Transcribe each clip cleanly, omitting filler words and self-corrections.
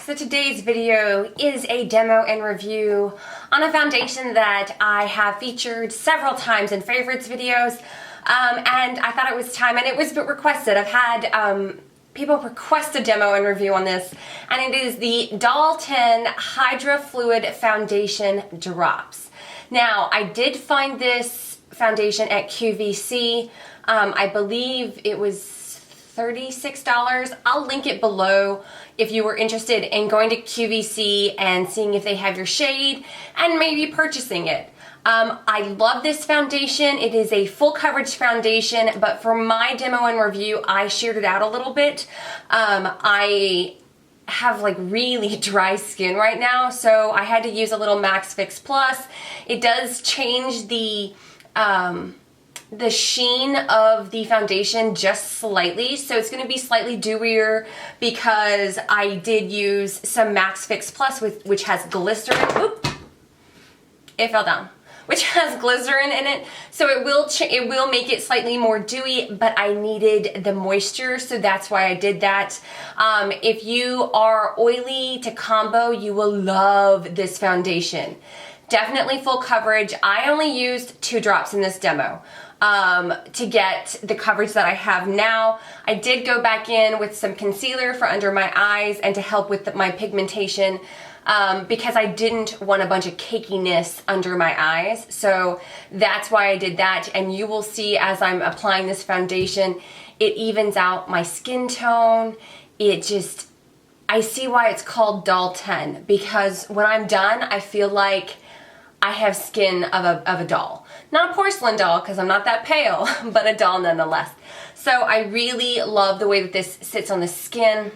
So today's video is a demo and review on a foundation that I have featured several times in favorites videos, and I thought it was time, and it was requested. I've had people request a demo and review on this, and it is the Dalton Hydra Fluid Foundation Drops. Now, I did find this foundation at QVC. I believe it was $36. I'll link it below if you were interested in going to QVC and seeing if they have your shade and maybe purchasing it. I love this foundation. It is a full coverage foundation, but for my demo and review, I sheared it out a little bit. I have like really dry skin right now, so I had to use a little Max Fix Plus. It does change the sheen of the foundation just slightly, so it's going to be slightly dewier because I did use some Max Fix Plus which has glycerin. Oop, it fell down. Which has glycerin in it, so it will make it slightly more dewy, but I needed the moisture, so that's why I did that. If you are oily to combo, you will love this foundation. Definitely full coverage. I only used 2 drops in this demo to get the coverage that I have now. I did go back in with some concealer for under my eyes and to help with my pigmentation, because I didn't want a bunch of cakiness under my eyes. So that's why I did that, and you will see as I'm applying this foundation, it evens out my skin tone. I see why it's called Dalton, because when I'm done, I feel like I have skin of a doll. Not a porcelain doll, because I'm not that pale, but a doll nonetheless. So I really love the way that this sits on the skin.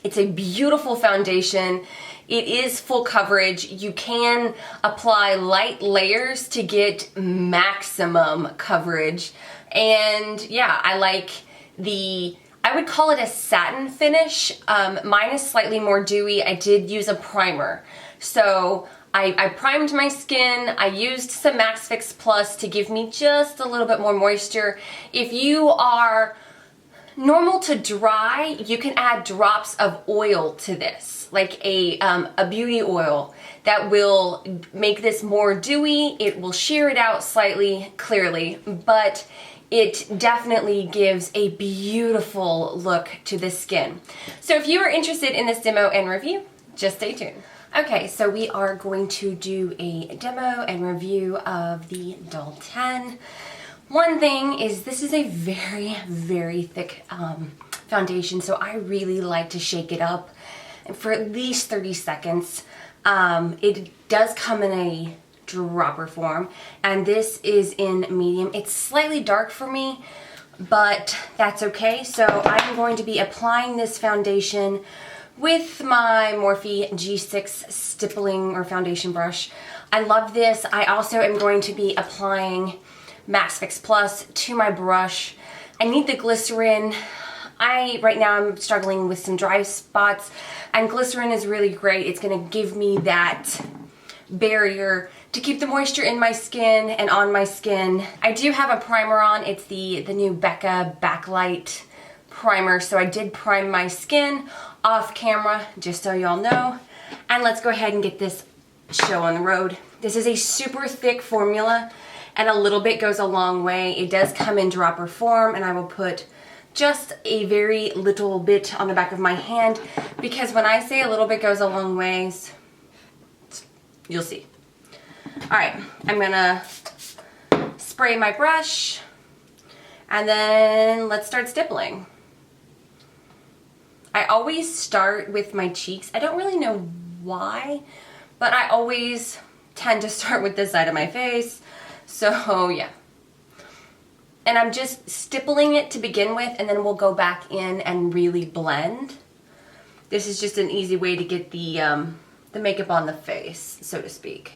It's a beautiful foundation. It is full coverage. You can apply light layers to get maximum coverage. And yeah, I like I would call it a satin finish. Mine is slightly more dewy. I did use a primer. So I primed my skin. I used some Max Fix Plus to give me just a little bit more moisture. If you are normal to dry, you can add drops of oil to this, like a beauty oil that will make this more dewy. It will shear it out slightly, clearly, but it definitely gives a beautiful look to the skin. So if you are interested in this demo and review, just stay tuned. Okay, so we are going to do a demo and review of the Dalton. One thing is, this is a very, very thick foundation, so I really like to shake it up for at least 30 seconds. It does come in a dropper form, and this is in medium. It's slightly dark for me, but that's okay. So I'm going to be applying this foundation with my Morphe G6 stippling or foundation brush. I love this. I also am going to be applying Max Fix Plus to my brush. I need the glycerin. Right now I'm struggling with some dry spots, and glycerin is really great. It's going to give me that barrier to keep the moisture in my skin and on my skin. I do have a primer on. It's the new Becca Backlight primer, so I did prime my skin off camera, just so y'all know. And let's go ahead and get this show on the road. This is a super thick formula, and a little bit goes a long way. It does come in dropper form, and I will put just a very little bit on the back of my hand, because when I say a little bit goes a long ways, you'll see. Alright, I'm gonna spray my brush, and then let's start stippling. I always start with my cheeks. I don't really know why, but I always tend to start with this side of my face. So yeah. And I'm just stippling it to begin with, and then we'll go back in and really blend. This is just an easy way to get the makeup on the face, so to speak.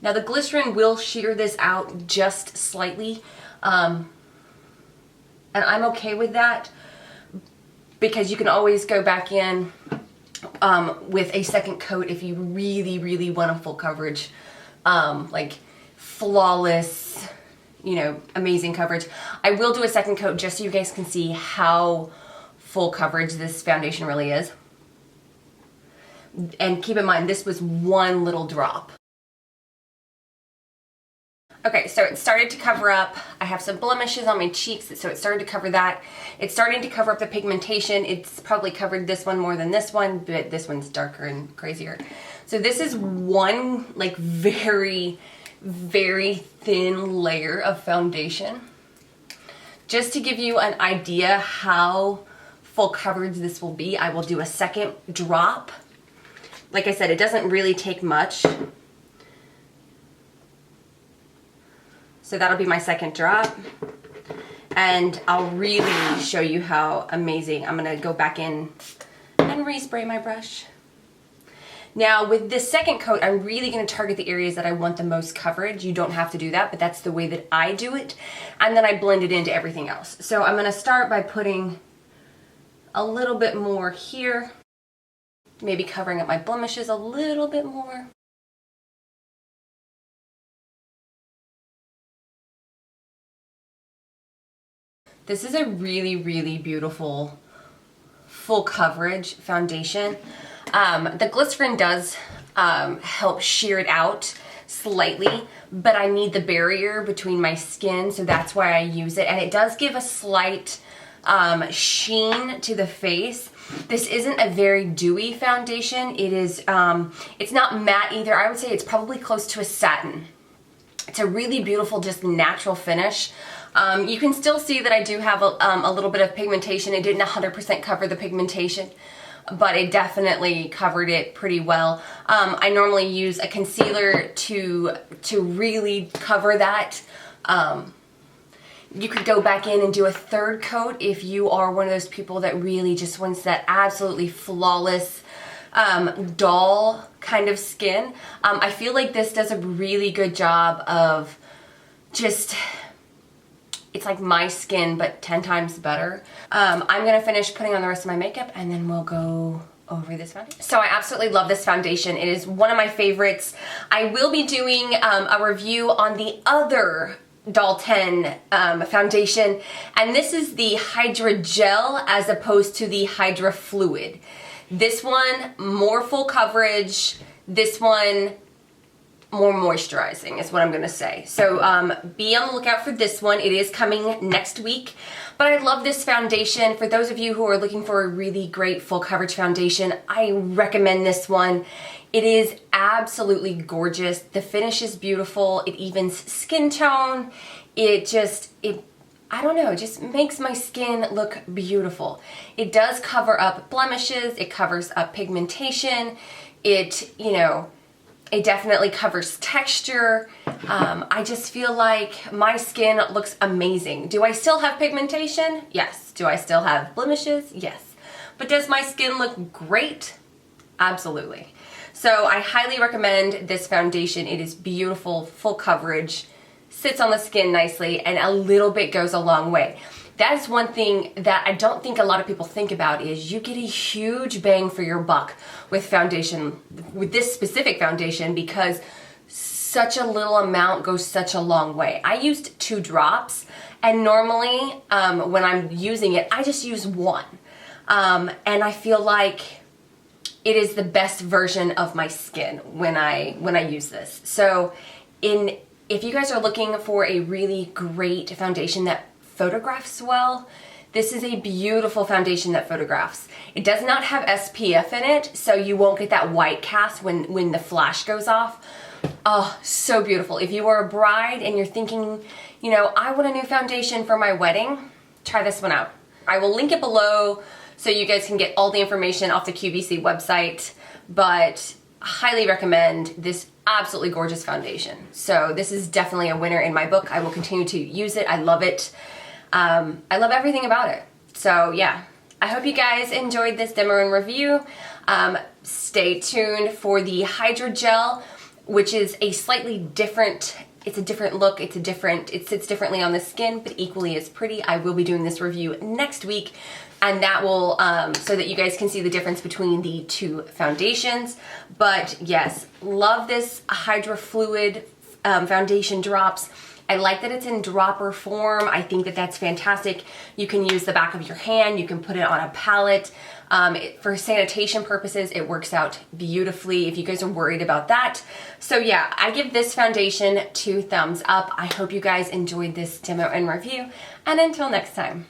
Now the glycerin will shear this out just slightly, and I'm okay with that, because you can always go back in with a second coat if you really, really want a full coverage, like flawless, you know, amazing coverage. I will do a second coat just so you guys can see how full coverage this foundation really is. And keep in mind, this was one little drop. Okay, so it started to cover up. I have some blemishes on my cheeks, so it started to cover that. It's starting to cover up the pigmentation. It's probably covered this one more than this one, but this one's darker and crazier. So this is one like very, very thin layer of foundation. Just to give you an idea how full coverage this will be, I will do a second drop. Like I said, it doesn't really take much. So that'll be my second drop. And I'll really show you how amazing. I'm gonna go back in and respray my brush. Now with this second coat, I'm really gonna target the areas that I want the most coverage. You don't have to do that, but that's the way that I do it. And then I blend it into everything else. So I'm gonna start by putting a little bit more here, maybe covering up my blemishes a little bit more. This is a really, really beautiful full coverage foundation. The glycerin does help sheer it out slightly, but I need the barrier between my skin, so that's why I use it. And it does give a slight sheen to the face. This isn't a very dewy foundation. It is, it's not matte either. I would say it's probably close to a satin. It's a really beautiful, just natural finish. You can still see that I do have a little bit of pigmentation. It didn't 100% cover the pigmentation, but it definitely covered it pretty well. I normally use a concealer to really cover that. You could go back in and do a third coat if you are one of those people that really just wants that absolutely flawless, doll kind of skin. I feel like this does a really good job of just, it's like my skin, but 10 times better. I'm gonna finish putting on the rest of my makeup and then we'll go over this foundation. So I absolutely love this foundation. It is one of my favorites. I will be doing a review on the other Doll 10 foundation, and this is the Hydra gel as opposed to the Hydra fluid. This one, more full coverage. This one, more moisturizing is what I'm gonna say. So be on the lookout for this one. It is coming next week. But I love this foundation. For those of you who are looking for a really great full coverage foundation, I recommend this one. It is absolutely gorgeous. The finish is beautiful. It evens skin tone. It just, I don't know, it just makes my skin look beautiful. It does cover up blemishes. It covers up pigmentation. It, you know, it definitely covers texture. I just feel like my skin looks amazing. Do I still have pigmentation? Yes. Do I still have blemishes? Yes. But does my skin look great? Absolutely. So I highly recommend this foundation. It is beautiful, full coverage, sits on the skin nicely, and a little bit goes a long way. That is one thing that I don't think a lot of people think about, is you get a huge bang for your buck with foundation, with this specific foundation, because such a little amount goes such a long way. I used 2 drops, and normally when I'm using it, I just use 1. And I feel like it is the best version of my skin when I use this. So if you guys are looking for a really great foundation that photographs well, this is a beautiful foundation that photographs. It does not have SPF in it, so you won't get that white cast when the flash goes off. Oh, so beautiful. If you are a bride and you're thinking, you know, I want a new foundation for my wedding, try this one out. I will link it below so you guys can get all the information off the QVC website, but highly recommend this absolutely gorgeous foundation. So this is definitely a winner in my book. I will continue to use it. I love it. I love everything about it. So yeah, I hope you guys enjoyed this demo and review. Stay tuned for the Hydra gel, which is a slightly different, it's a different look, it sits differently on the skin, but equally as pretty. I will be doing this review next week, and that will, so that you guys can see the difference between the 2 foundations. But yes, love this Hydra fluid foundation drops. I like that it's in dropper form. I think that that's fantastic. You can use the back of your hand. You can put it on a palette. For sanitation purposes, it works out beautifully if you guys are worried about that. So yeah, I give this foundation 2 thumbs up. I hope you guys enjoyed this demo and review, and until next time.